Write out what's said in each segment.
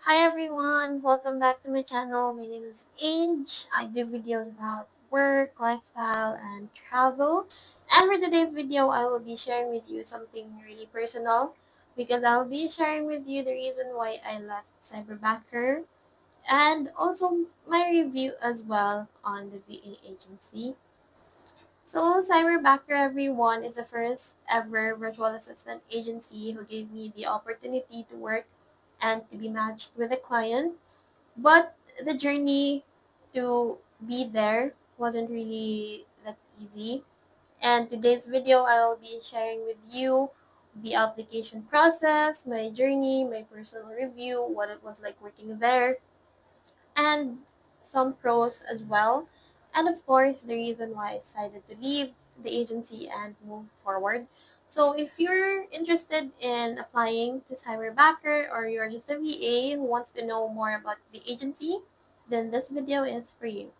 Hi everyone, welcome back to my channel. My name is Ange. I do videos about work, lifestyle, and travel. And for today's video, I will be sharing with you something really personal because I'll be sharing with you the reason why I left Cyberbacker and also my review as well on the VA agency. So Cyberbacker everyone is the first ever virtual assistant agency who gave me the opportunity to work and to be matched with a client. But the journey to be there wasn't really that easy. And today's video, I'll be sharing with you the application process, my journey, my personal review, what it was like working there, and some pros as well. And of course, the reason why I decided to leave the agency and move forward. So if you're interested in applying to Cyberbacker or you're just a VA who wants to know more about the agency, then this video is for you.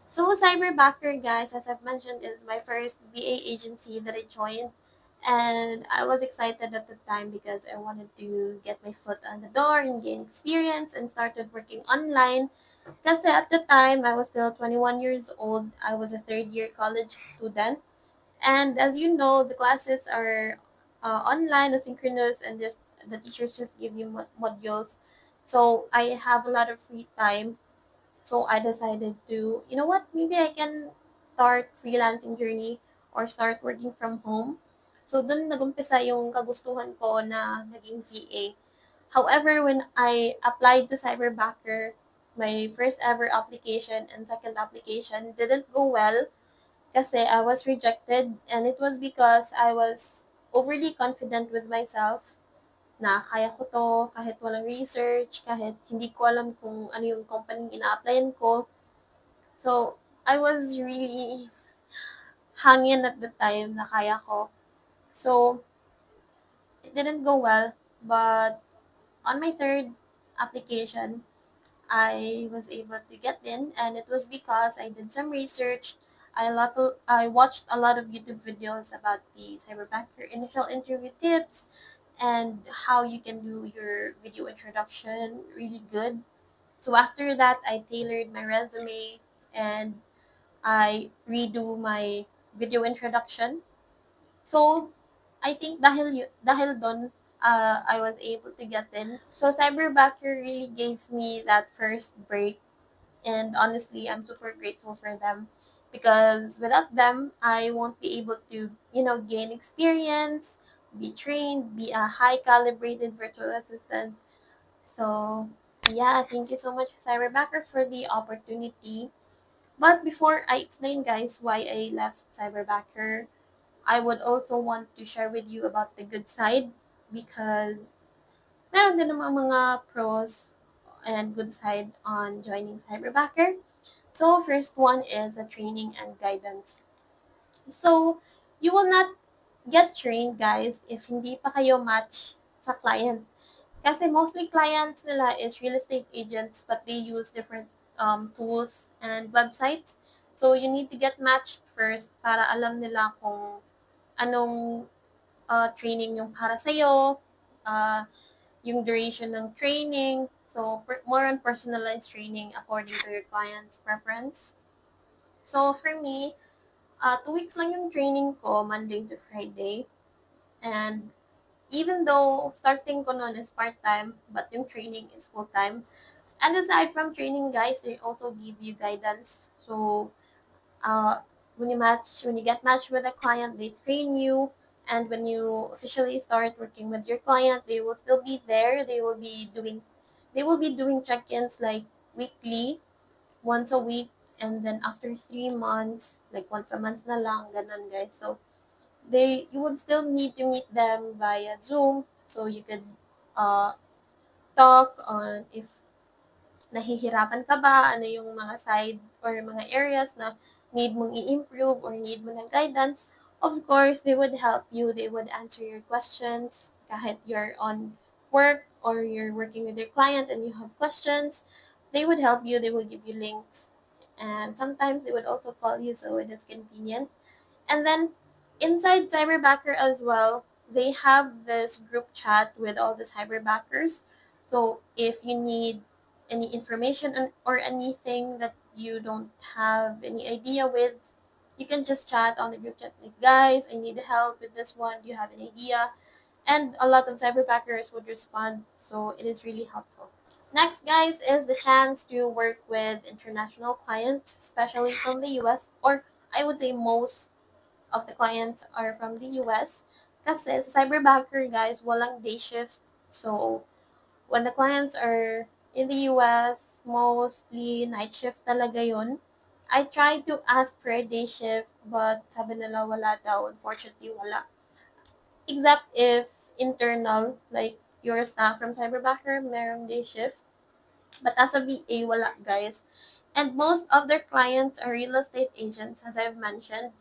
So Cyberbacker, guys, as I've mentioned, is my first VA agency that I joined. And I was excited at the time because I wanted to get my foot on the door and gain experience and started working online. Kasi at the time, I was still 21 years old. I was a third year college student. And as you know, the classes are online, asynchronous, and just the teachers just give you modules. So I have a lot of free time. So I decided to, you know what, maybe I can start freelancing journey or start working from home. So dun nagumpisa yung kagustuhan ko na naging VA. However, when I applied to Cyberbacker, my first ever application and second application didn't go well kasi I was rejected, and it was because I was overly confident with myself na kaya ko to kahit walang research, kahit hindi ko alam kung ano yung company ina-applyan ko. So, I was really hangin at the time na kaya ko. So, it didn't go well, but on my third application, I was able to get in, and it was because I did some research. I watched a lot of YouTube videos about the Cyberbacker initial interview tips and how you can do your video introduction really good. So after that, I tailored my resume and I redo my video introduction. So I think dahil doon, I was able to get in. So Cyberbacker really gave me that first break, and honestly, I'm super grateful for them because without them, I won't be able to, gain experience, be trained, be a high calibrated virtual assistant. So yeah, thank you so much, Cyberbacker, for the opportunity. But before I explain, guys, why I left Cyberbacker, I would also want to share with you about the good side because meron din namang mga pros and good side on joining Cyberbacker. So first one is the training and guidance. So you will not get trained, guys, if hindi pa kayo match sa client. Kasi mostly clients nila is real estate agents, but they use different tools and websites. So you need to get matched first para alam nila kung anong training yung para sa'yo, uh, yung duration ng training. So, more on personalized training according to your client's preference. So, for me, 2 weeks lang yung training ko, Monday to Friday. And even though starting ko noon is part-time, but yung training is full-time. And aside from training, guys, they also give you guidance. So, uh, when you get matched with a client, they train you. And when you officially start working with your client, they will still be there. They will be doing check-ins like weekly, once a week, and then after 3 months, like once a month na lang, ganun, guys. So you would still need to meet them via Zoom, so you could uh, talk on if nahihirapan ka ba, ano yung mga side or mga areas na need mong i-improve or need mo ng guidance. Of course, they would help you. They would answer your questions kahit you're on work or you're working with your client and you have questions. They would help you. They will give you links. And sometimes they would also call you, so it is convenient. And then inside Cyberbacker as well, they have this group chat with all the cyberbackers. So if you need any information or anything that you don't have any idea with, you can just chat on the group chat like, guys, I need help with this one. Do you have an idea? And a lot of cyberbackers would respond, so it is really helpful. Next, guys, is the chance to work with international clients, especially from the US, or I would say most of the clients are from the US. Kasi sa cyberbacker, guys, walang day shift. So, when the clients are in the US, mostly night shift talaga yun. I tried to ask for a day shift, but sabi nila wala daw. Unfortunately, wala. Except if internal, like your staff from Cyberbacker, merong day shift. But as a VA, wala, guys. And most of their clients are real estate agents, as I've mentioned.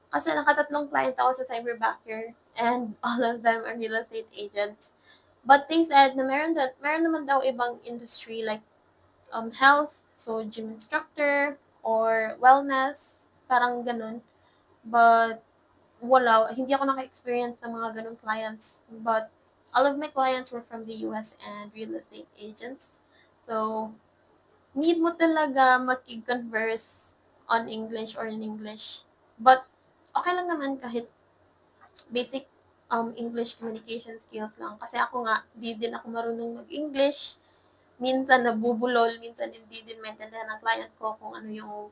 Kasi nakatatlong client ako sa Cyberbacker, and all of them are real estate agents. But they said na meron naman daw ibang industry like health, so gym instructor, or wellness, parang ganun. But wala, hindi ako naka-experience ng mga ganun clients. But all of my clients were from the US and real estate agents. So, need mo talaga makig-converse on English or in English. But, okay lang naman kahit basic English communication skills lang. Kasi ako nga, di din ako marunong mag-English. Minsan nabubulol, minsan hindi din maintindihan ng client ko kung ano yung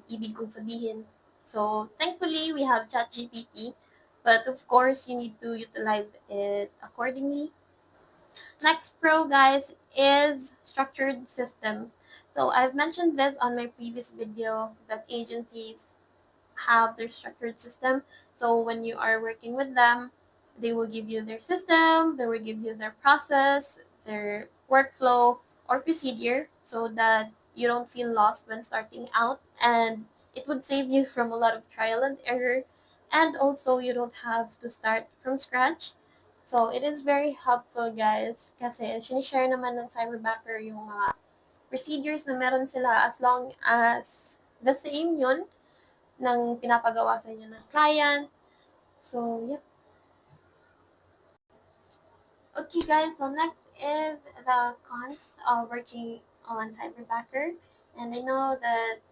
ibig kong sabihin. So, thankfully, we have ChatGPT. But of course, you need to utilize it accordingly. Next pro, guys, is structured system. So, I've mentioned this on my previous video that agencies have their structured system. So when you are working with them, they will give you their system, they will give you their process, their workflow or procedure so that you don't feel lost when starting out, and it would save you from a lot of trial and error, and also you don't have to start from scratch. So it is very helpful, guys, kasi sinishare naman ng Cyberbacker yung mga procedures na meron sila as long as the same yun ng pinapagawa sa inyo ng client. So, yep. Okay, guys. So, next is the cons of working on Cyberbacker. And I know that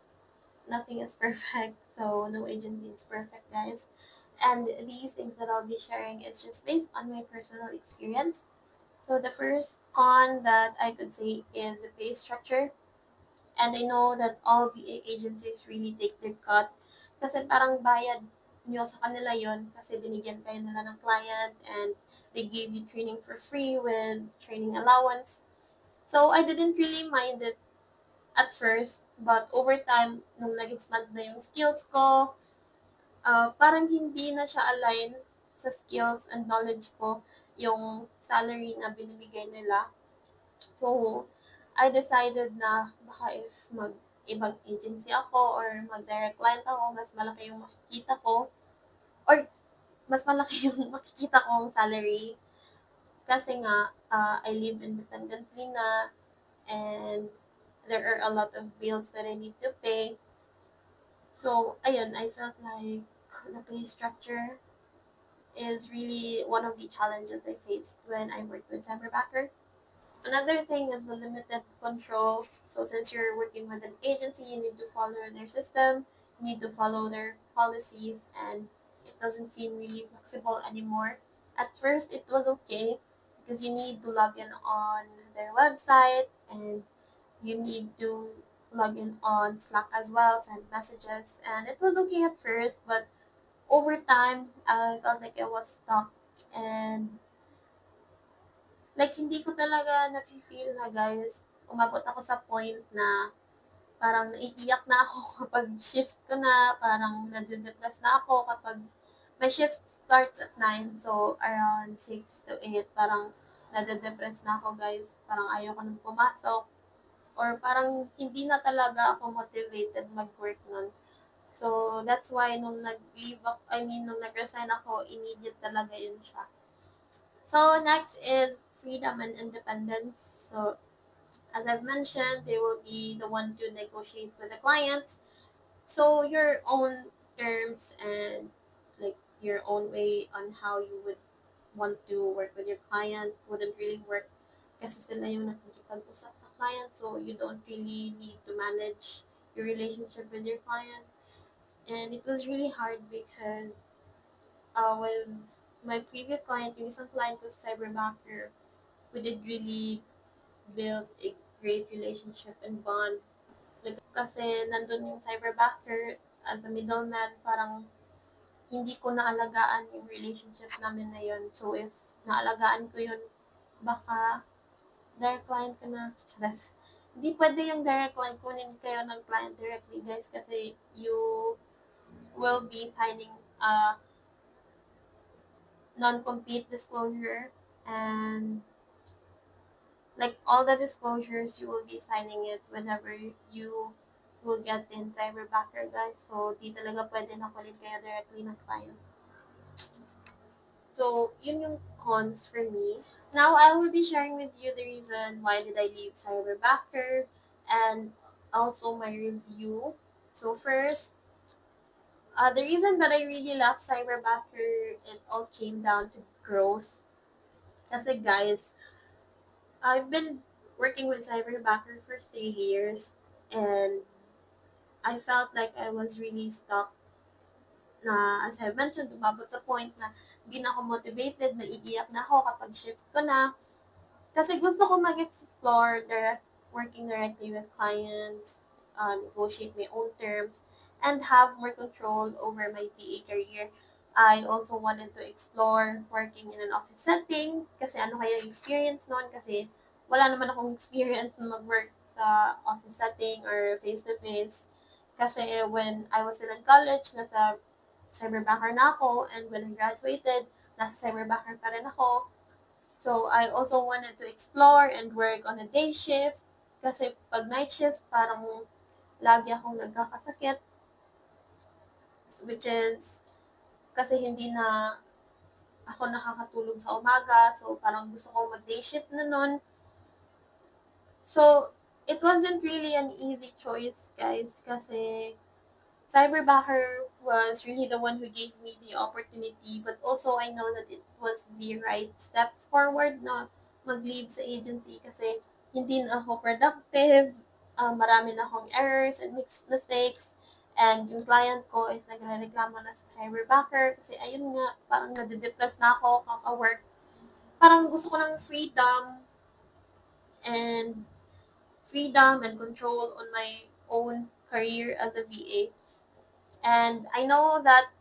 nothing is perfect, so no agency is perfect, guys. And these things that I'll be sharing is just based on my personal experience. So, the first con that I could say is the pay structure. And I know that all VA agencies really take their cut kasi parang bayad nyo sa kanila yon kasi binigyan kayo nila ng client and they gave you training for free with training allowance. So, I didn't really mind it at first, but over time, nung nag-expand na yung skills ko, parang hindi na siya align sa skills and knowledge ko yung salary na binibigay nila. So, I decided na baka if mag-ibang agency ako or mag-direct client ako, mas malaki yung makikita ko or mas malaki yung makikita kong salary kasi nga I live independently na and there are a lot of bills that I need to pay. So, ayun, I felt like the pay structure is really one of the challenges I faced when I worked with Cyberbacker. Another thing is the limited control. So since you're working with an agency, you need to follow their system, you need to follow their policies, and it doesn't seem really flexible anymore. At first, it was okay because you need to log in on their website and you need to log in on Slack as well, send messages, and it was okay at first, but over time, I felt like I was stuck and like, hindi ko talaga nafe-feel na, guys. Umabot ako sa point na parang naiiyak na ako kapag shift ko na, parang nade-depress na ako kapag my shift starts at 9, so around 6 to 8, parang nade-depress na ako, guys. Parang ayaw ko nang pumasok or parang hindi na talaga ako motivated mag-work nun. So, that's why nung nag-leave ako, nung nag-resign ako, immediate talaga yun siya. So next is freedom and independence. So as I've mentioned, they will be the one to negotiate with the clients. So your own terms and like your own way on how you would want to work with your client wouldn't really work kasi sila yung nakikipag-usap sa client, so you don't really need to manage your relationship with your client. And it was really hard because with my previous client, yung isang client ko sa Cyberbacker, we did really build a great relationship and bond. Like, kasi nandun yung Cyberbacker as a middleman, parang hindi ko naalagaan yung relationship namin na yun. So, if naalagaan ko yun, baka direct client ka na. Charas. Hindi pwede yung direct client, kunin kayo ng client directly, guys, kasi you will be signing a non-compete disclosure, and like all the disclosures, you will be signing it whenever you will get in Cyberbacker, guys. So, di talaga pwede na kunin kayo directly ng client. So, yun yung cons for me. Now, I will be sharing with you the reason why did I leave Cyberbacker and also my review. So, first, the reason that I really love Cyberbacker, it all came down to growth. Kasi guys, I've been working with Cyberbacker for 3 years, and I felt like I was really stuck na, as I mentioned, umabot sa point na hindi na ako motivated, naiiyak na ako kapag shift ko na. Kasi gusto ko mag-explore working directly with clients, negotiate my own terms, and have more control over my PA career. I also wanted to explore working in an office setting kasi ano kaya yung experience noon, kasi wala naman akong experience na mag-work sa office setting or face-to-face. Kasi when I was still in college, nasa Cyberbacker na ako, and when I graduated, nasa Cyberbacker pa rin ako. So, I also wanted to explore and work on a day shift kasi pag night shift, parang lagi akong nagkakasakit, which is kasi hindi na ako nakakatulog sa umaga. So, parang gusto ko mag-day shift na nun. So, it wasn't really an easy choice, guys, kasi Cyberbacker was really the one who gave me the opportunity, but also I know that it was the right step forward na mag-leave sa agency kasi hindi na ako productive, marami na akong errors and mistakes, and yung client ko is nagrereklamo na sa Cyberbacker kasi ayun nga, parang nade-depress na ako kaka-work. Parang gusto ko ng and freedom and control on my own career as a VA. And I know that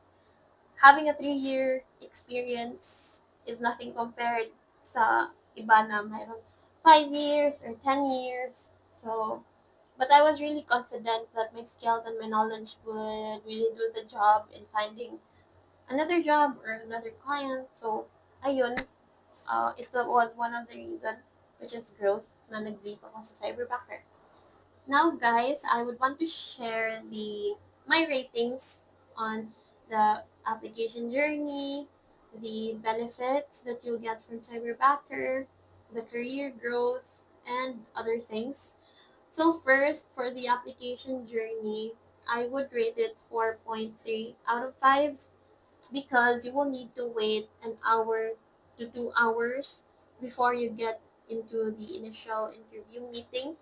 having a 3-year experience is nothing compared sa iba na mayroong 5 years or 10 years. So, but I was really confident that my skills and my knowledge would really do the job in finding another job or another client. So, ayun, it was one of the reasons, which is growth, na nag-leave ako sa Cyberbacker. Now, guys, I would want to share my ratings on the application journey, the benefits that you'll get from Cyberbacker, the career growth, and other things. So first, for the application journey, I would rate it 4.3 out of 5 because you will need to wait an hour to 2 hours before you get into the initial interview meeting,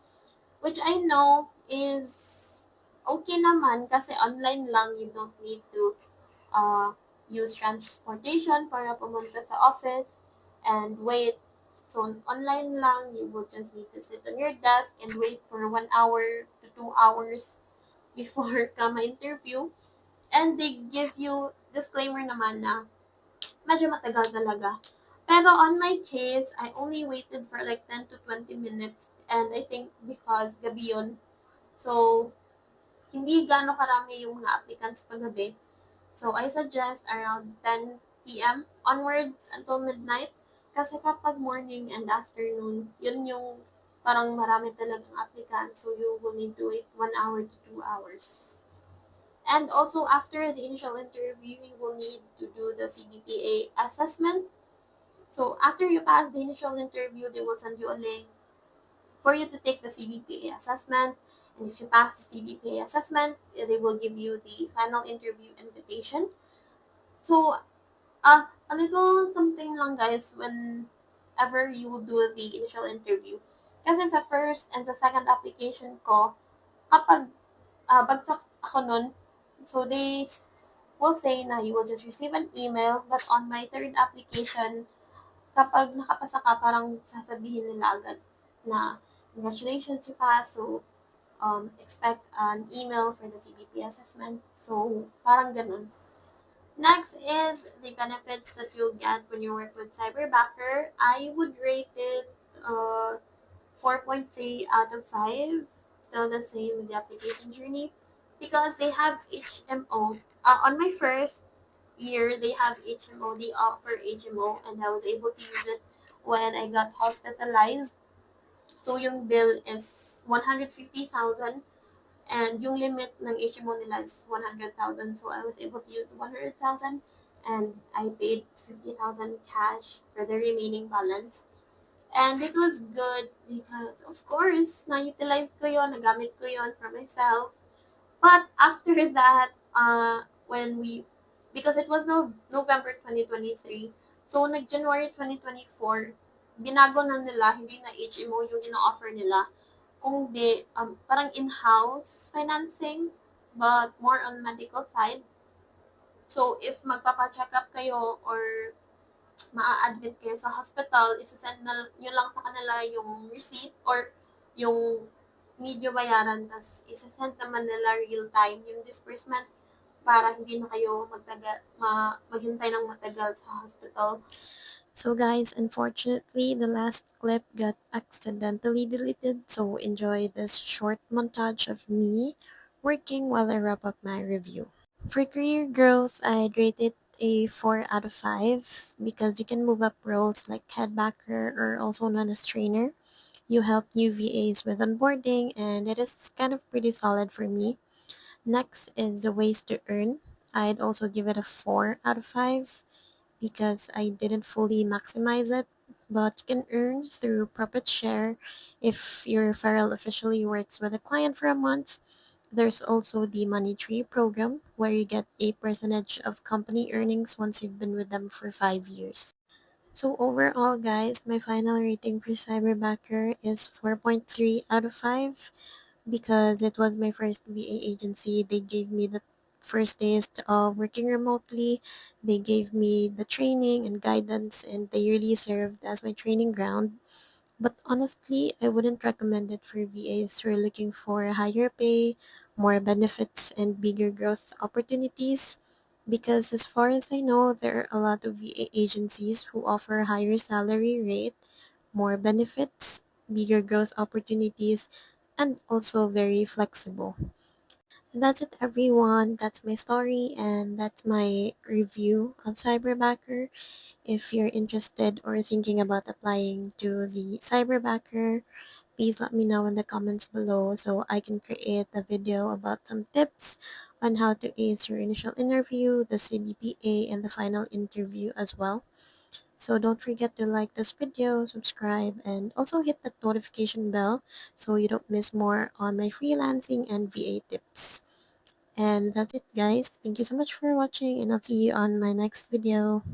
which I know is okay naman kasi online lang, you don't need to use transportation para pumunta sa office and wait. So, online lang, you will just need to sit on your desk and wait for 1 hour to 2 hours before ka ma-interview. And they give you disclaimer naman na medyo matagal talaga. Pero on my case, I only waited for like 10 to 20 minutes, and I think because gabi yun, so hindi gaano karami yung mga applicants paggabi. So I suggest around 10 p.m. onwards until midnight. Kasi kapag morning and afternoon, yun yung parang marami talagang applicants. So you will need to wait 1 hour to 2 hours. And also after the initial interview, you will need to do the CBPA assessment. So after you pass the initial interview, they will send you a link for you to take the CBPA assessment. And if you pass the CBPA assessment, they will give you the final interview invitation. So, a little something lang, guys, when ever you will do the initial interview. Kasi sa first and sa second application ko, kapag bagsak ako nun, so they will say na you will just receive an email. But on my third application, kapag nakapasa ka, parang sasabihin nila agad na congratulations you passed. So, expect an email for the CBP assessment. So, parang ganun. Next is the benefits that you'll get when you work with Cyberbacker. I would rate it 4.3 out of 5. Still the same with the application journey because they have HMO. On my first year, they have HMO. They offer HMO, and I was able to use it when I got hospitalized. So yung bill is 150,000 and yung limit ng HMO nila is 100,000. So I was able to use 100,000 and I paid 50,000 cash for the remaining balance. And it was good because, of course, na-utilize ko yon, nagamit ko yon for myself. But after that, when we, because it was no, November 2023, so nag-January 2024, binago na nila, hindi na HMO yung ino-offer nila, kung di, parang in-house financing, but more on medical side. So, if magpapa-check up kayo or maa-admit kayo sa hospital, isa-send na nyo lang sa kanila yung receipt or yung need nyo bayaran, tapos isa-send naman nila real time yung disbursement para hindi na kayo maghintay ng matagal sa hospital. So guys, unfortunately, the last clip got accidentally deleted, so enjoy this short montage of me working while I wrap up my review. For career growth, I'd rate it a 4 out of 5 because you can move up roles like head backer or also known as trainer. You help new VAs with onboarding, and it is kind of pretty solid for me. Next is the ways to earn. I'd also give it a 4 out of 5 because I didn't fully maximize it, but you can earn through profit share if your referral officially works with a client for a month. There's also the Money Tree program where you get a percentage of company earnings once you've been with them for 5 years. So overall guys, my final rating for Cyberbacker is 4.3 out of 5 because it was my first VA agency. They gave me the first taste of working remotely. They gave me the training and guidance, and they really served as my training ground. But honestly, I wouldn't recommend it for VAs who are looking for higher pay, more benefits, and bigger growth opportunities. Because as far as I know, there are a lot of VA agencies who offer higher salary rate, more benefits, bigger growth opportunities, and also very flexible. And that's it, everyone. That's my story, and that's my review of Cyberbacker. If you're interested or thinking about applying to the Cyberbacker, please let me know in the comments below so I can create a video about some tips on how to ace your initial interview, the CBPA, and the final interview as well. So don't forget to like this video, subscribe, and also hit that notification bell so you don't miss more on my freelancing and VA tips. And that's it guys. Thank you so much for watching, and I'll see you on my next video.